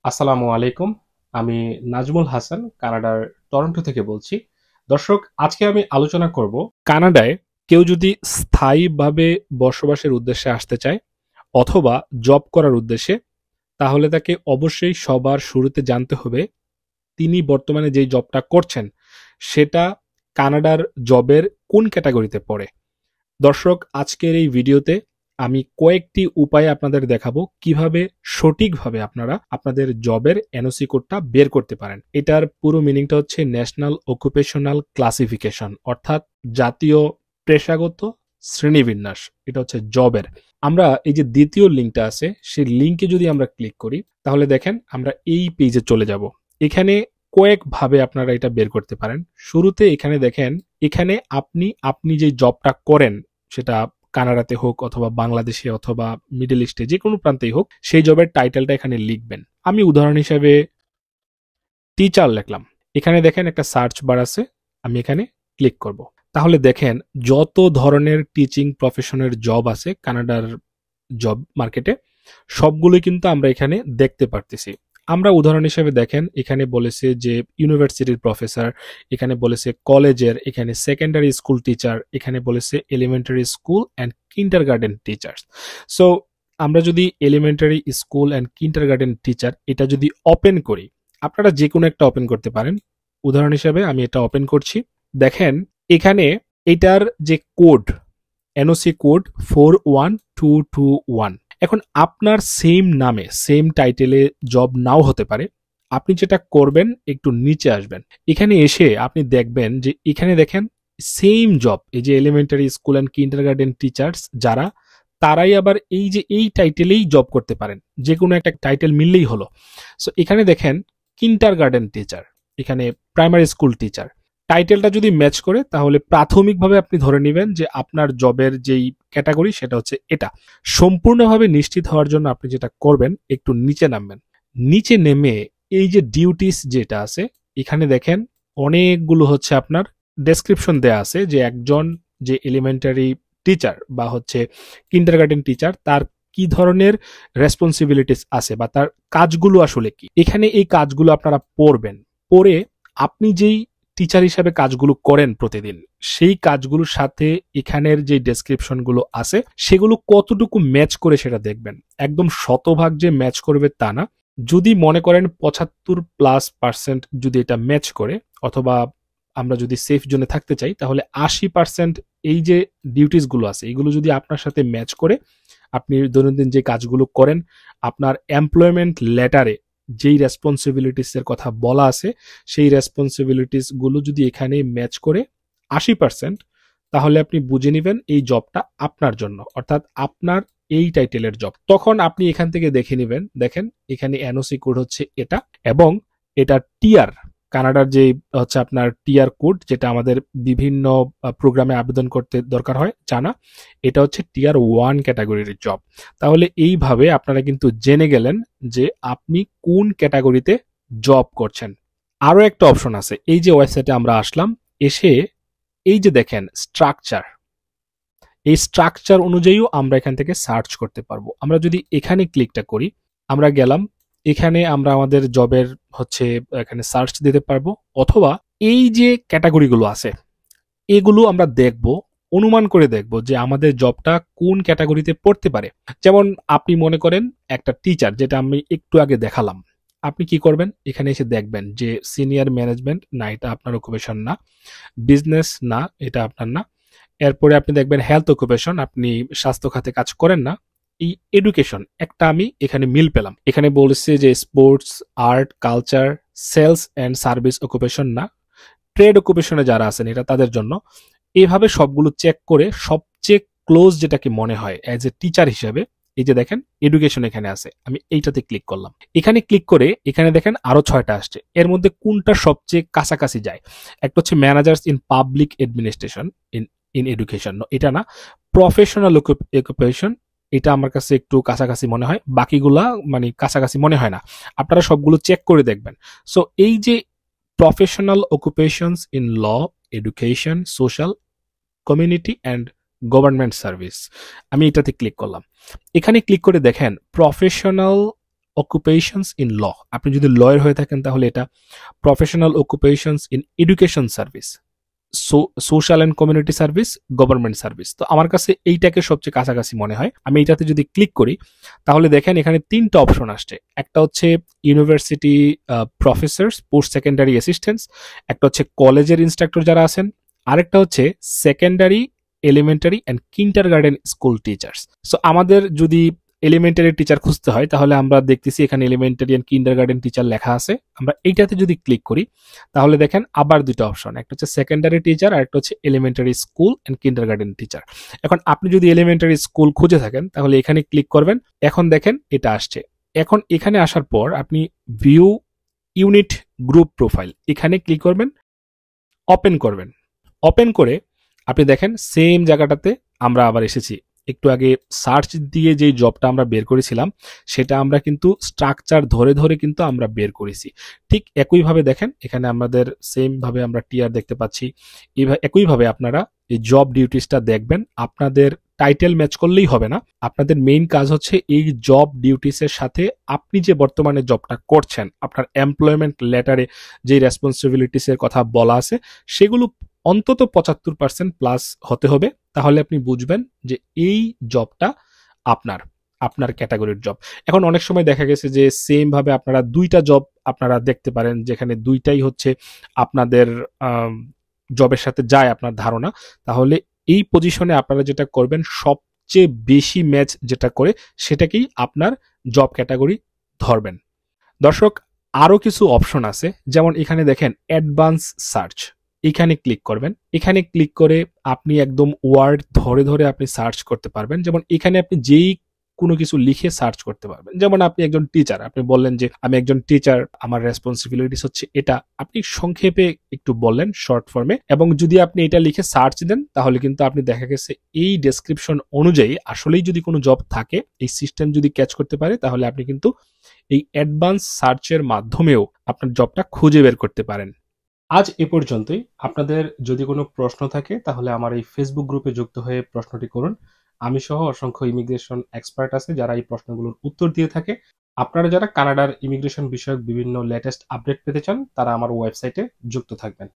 আসসালামু আলাইকুম। আমি নাজমুল হাসান কানাডার টরন্টো থেকে বলছি। দর্শক, আজকে আমি আলোচনা করব কানাডায় কেউ যদি স্থায়ীভাবে বসবাসের উদ্দেশ্যে আসতে চায় অথবা জব করার উদ্দেশ্যে, তাহলে তাকে অবশ্যই সবার শুরুতে জানতে হবে তিনি বর্তমানে যেই জবটা করছেন সেটা কানাডার জবের কোন ক্যাটাগরিতে পড়ে। দর্শক, আজকের এই ভিডিওতে আমি কয়েকটি উপায় আপনাদের দেখাবো কিভাবে সঠিকভাবে আপনারা আপনাদের জবের এনওসি কোডটা বের করতে পারেন। এটার পুরো মিনিংটা হচ্ছে ন্যাশনাল অকুপেশনাল ক্লাসিফিকেশন, অর্থাৎ জাতীয় পেশাগত শ্রেণীবিন্যাস। এটা হচ্ছে জবের। আমরা এই যে দ্বিতীয় লিঙ্কটা আছে সেই লিঙ্কে যদি আমরা ক্লিক করি তাহলে দেখেন আমরা এই পেজে চলে যাব। এখানে কয়েকভাবে আপনারা এটা বের করতে পারেন। শুরুতে এখানে দেখেন, এখানে আপনি যে জবটা করেন সেটা কানাডাতে হোক অথবা বাংলাদেশে অথবা মিডল ইস্টে যে কোনো প্রান্তেই হোক, সেই জবের টাইটেলটা এখানে লিখবেন। আমি উদাহরণ হিসেবে টিচার লিখলাম। এখানে দেখেন একটা সার্চ বার আছে, আমি এখানে ক্লিক করব। তাহলে দেখেন যত ধরনের টিচিং প্রফেশনের জব আছে কানাডার জব মার্কেটে, সবগুলোই কিন্তু আমরা এখানে দেখতে পারতেছি। আমরা উদাহরণ হিসেবে দেখেন এখানে বলেছে যে ইউনিভার্সিটির প্রফেসর, এখানে বলেছে কলেজের, এখানে সেকেন্ডারি স্কুল টিচার, এখানে বলেছে elementary school and kindergarten teachers. So আমরা যদি elementary school and kindergarten teacher এটা যদি ওপেন করি, আপনারা যে কোনো একটা ওপেন করতে পারেন। উদাহরণ হিসেবে আমি এটা ওপেন করছি। দেখেন এখানে এটার যে কোড, এনওসি কোড 41221। এখন আপনার সেম নামে সেম টাইটেলে জব নাও হতে পারে। আপনি যেটা করবেন, একটু নিচে আসবেন। এখানে এসে আপনি দেখবেন যে এখানে দেখেন সেম জব, এই যে elementary school and kindergarten teachers যারা, তারাই আবার এই যে এই টাইটেলেই জব করতে পারেন। যে কোনো একটা টাইটেল মিললেই হলো। সো এখানে দেখেন কিন্ডারগার্টেন টিচার, এখানে প্রাইমারি স্কুল টিচার। টাইটেলটা যদি ম্যাচ করে তাহলে প্রাথমিকভাবে আপনি ধরে নেবেন যে আপনার জবের যেই ক্যাটাগরি সেটা হচ্ছে এটা। সম্পূর্ণভাবে নিশ্চিত হওয়ার জন্য আপনি যেটা করবেন, একটু নিচে নামবেন। নিচে নেমে এই যে ডিউটিস যেটা আছে, এখানে দেখেন অনেকগুলো হচ্ছে আপনার ডেসক্রিপশন দেয়া আছে যে একজন যে এলিমেন্টারি টিচার বা হচ্ছে কিন্ডারগার্টেন টিচার তার কি ধরনের রেসপন্সিবিলিটিস আছে বা তার কাজগুলো আসলে কি। এখানে এই কাজগুলো আপনারা পড়বেন। পড়ে আপনি যেই টিচার হিসাবে কাজগুলো করেন প্রতিদিন, সেই কাজগুলোর সাথে এখানের যে ডেসক্রিপশনগুলো আছে সেগুলো কতটুকু ম্যাচ করে সেটা দেখবেন। একদম শতভাগ যে ম্যাচ করবে তা না। যদি মনে করেন 75+% যদি এটা ম্যাচ করে, অথবা আমরা যদি সেফ জোনে থাকতে চাই তাহলে 80% এই যে ডিউটিস গুলো আছে এগুলো যদি আপনার সাথে ম্যাচ করে, আপনি দৈনন্দিন যে কাজগুলো করেন, আপনার এমপ্লয়মেন্ট লেটারে যেই রেসপন্সিবিলিটিস এর কথা বলা আছে সেই রেসপন্সিবিলিটিস গুলো যদি এখানে ম্যাচ করে 80%, তাহলে আপনি বুঝে নেবেন এই জবটা আপনার জন্য, অর্থাৎ আপনার এই টাইটেলের জব। তখন আপনি এখান থেকে দেখে নেবেন। দেখেন এখানে এনওসি কোড হচ্ছে এটা, এবং এটা টিআর, কানাডার যে হচ্ছে আপনার টিআর কোড, যেটা আমাদের বিভিন্ন প্রোগ্রামে আবেদন করতে দরকার হয় জানা, এটা হচ্ছে টিআর 1 ক্যাটাগরির জব। তাহলে এইভাবে আপনারা কিন্তু জেনে গেলেন যে আপনি কোন ক্যাটাগরিতে জব করছেন। আরো একটা অপশন আছে, এই যে ওয়েবসাইটে আমরা আসলাম, এসে এই যে দেখেন স্ট্রাকচার, এই স্ট্রাকচার অনুযায়ীও আমরা এখান থেকে সার্চ করতে পারবো। আমরা যদি এখানে ক্লিকটা করি, আমরা গেলাম, এখানে আমরা আমাদের জবের হচ্ছে এখানে সার্চ দিতে পারবো, অথবা এই যে ক্যাটাগরিগুলো আছে এগুলো আমরা দেখব, অনুমান করে দেখব যে আমাদের জবটা কোন ক্যাটাগরিতে পড়তে পারে। যেমন আপনি মনে করেন একটা টিচার, যেটা আমি একটু আগে দেখালাম, আপনি কি করবেন, এখানে এসে দেখবেন যে সিনিয়র ম্যানেজমেন্ট না, এটা আপনার অকুপেশন না। বিজনেস না, এটা আপনার না। এরপরে আপনি দেখবেন হেলথ অকুপেশন, আপনি স্বাস্থ্য খাতে কাজ করেন না। এই এডুকেশন একটা আমি এখানে মিল পেলাম। এখানে বলেছে যে sports, art, culture, sales and service occupation না। ট্রেড অকুপেশনে যারা আছেন এটা তাদের জন্য। এইভাবে সবগুলো চেক করে সবচেয়ে ক্লোজ যেটাকে মনে হয় অ্যাজ এ টিচার হিসেবে, এই যে দেখেন এডুকেশন এখানে আছে, আমি এইটাতে ক্লিক করলাম। এখানে ক্লিক করে এখানে দেখেন আরো 6টা আসছে। এর মধ্যে কোনটা সবচেয়ে কাছাকাছি যায়? একটা হচ্ছে managers in public administration in in education, এটা না। প্রফেশনাল অকুপেশন, এটা আমার কাছে একটু কাছাকাছি মনে হয়, বাকিগুলা মানে কাছাকাছি মনে হয় না। আপনারা সবগুলো চেক করে দেখবেন। সো এই যে professional occupations in law, education, social, community and government service, আমি এটাতে ক্লিক করলাম। এখানে ক্লিক করে দেখেন প্রফেশনাল অকুপেশনস ইন ল। আপনি যদি লয়ার হয়ে থাকেন তাহলে এটা professional occupations in education service, social and community service, government service. তো আমার কাছে এইটাকে সবচেয়ে কাছাকাছি মনে হয়। আমি এইটাতে যদি ক্লিক করি তাহলে দেখেন এখানে 3টা অপশন আসছে। একটা হচ্ছে university professors, post secondary assistants, একটা হচ্ছে কলেজের ইনস্ট্রাক্টর যারা আছেন, আরেকটা হচ্ছে secondary, elementary and kindergarten school teachers. So আমাদের যদি এলিমেন্টারি টিচার খুঁজতে হয় তাহলে আমরা দেখতেছি এখানে এলিমেন্টারি অ্যান্ড কিন্ডারগার্টেন টিচার লেখা আছে। আমরা এইটাতে যদি ক্লিক করি তাহলে দেখেন আবার 2টা অপশন, একটা হচ্ছে সেকেন্ডারি টিচার আর একটা হচ্ছে elementary school and kindergarten teacher. এখন আপনি যদি এলিমেন্টারি স্কুল খুঁজে থাকেন তাহলে এখানে ক্লিক করবেন। এখন দেখেন এটা আসছে। এখন এখানে আসার পর আপনি ভিউ ইউনিট গ্রুপ প্রোফাইল এখানে ক্লিক করবেন, ওপেন করবেন। ওপেন করে আপনি দেখেন সেম জায়গাটাতে আমরা আবার এসেছি। একটু আগে সার্চ দিয়ে যেই জবটা আমরা বের করেছিলাম সেটা আমরা কিন্তু স্ট্রাকচার ধরে ধরে কিন্তু আমরা বের করেছি। ঠিক একইভাবে দেখেন এখানে আমাদের সেম ভাবে আমরা টিআর দেখতে পাচ্ছি। একইভাবে আপনারা এই জব ডিউটিসটা দেখবেন। আপনাদের টাইটেল ম্যাচ করলেই হবে না, আপনাদের মেইন কাজ হচ্ছে এই জব ডিউটিসের সাথে আপনি যে বর্তমানে জবটা করছেন, আপনার এমপ্লয়মেন্ট লেটারে যে রেসপন্সিবিলিটিসের কথা বলা আছে সেগুলো অন্তত 75% প্লাস হতে হবে। তাহলে আপনি বুঝবেন যে এই জবটা আপনার আপনার ক্যাটাগরির জব। এখন অনেক সময় দেখা গেছে যে সেম ভাবে আপনারা 2টা জব আপনারা দেখতে পারেন যেখানে 2টাই হচ্ছে আপনাদের জবের সাথে যায় আপনার ধারণা। তাহলে এই পজিশনে আপনারা যেটা করবেন সবচেয়ে বেশি ম্যাচ যেটা করে সেটাকেই আপনার জব ক্যাটাগরি ধরবেন। দর্শক আরো কিছু অপশন আছে, যেমন এখানে দেখেন অ্যাডভান্স সার্চ, এখানে ক্লিক করবেন। এখানে ক্লিক করে আপনি একদম ওয়ার্ড ধরে ধরে আপনি সার্চ করতে পারবেন। যেমন এখানে আপনি যেই কোনো কিছু লিখে সার্চ করতে পারবেন। যেমন আপনি একজন টিচার, আপনি বললেন যে আমি একজন টিচার, আমার রেসপন্সিবিলিটিস হচ্ছে এটা, আপনি সংক্ষেপে একটু বললেন শর্ট ফর্মে, এবং যদি আপনি এটা লিখে সার্চ দেন তাহলে কিন্তু আপনি দেখা গেছে এই ডেসক্রিপশন অনুযায়ী আসলেই যদি কোনো জব থাকে, এই সিস্টেম যদি ক্যাচ করতে পারে তাহলে আপনি কিন্তু এই অ্যাডভান্স সার্চের মাধ্যমেও আপনার জবটা খুঁজে বের করতে পারেন। আজ এ পর্যন্তই। আপনাদের যদি কোনো প্রশ্ন থাকে তাহলে আমার এই ফেসবুক গ্রুপে যুক্ত হয়ে প্রশ্নটি করুন। আমি সহ অসংখ্য ইমিগ্রেশন এক্সপার্ট আছে যারা এই প্রশ্নগুলোর উত্তর দিয়ে থাকে। আপনারা যারা কানাডার ইমিগ্রেশন বিষয়ক বিভিন্ন লেটেস্ট আপডেট পেতে চান তারা আমার ওয়েবসাইটে যুক্ত থাকবেন।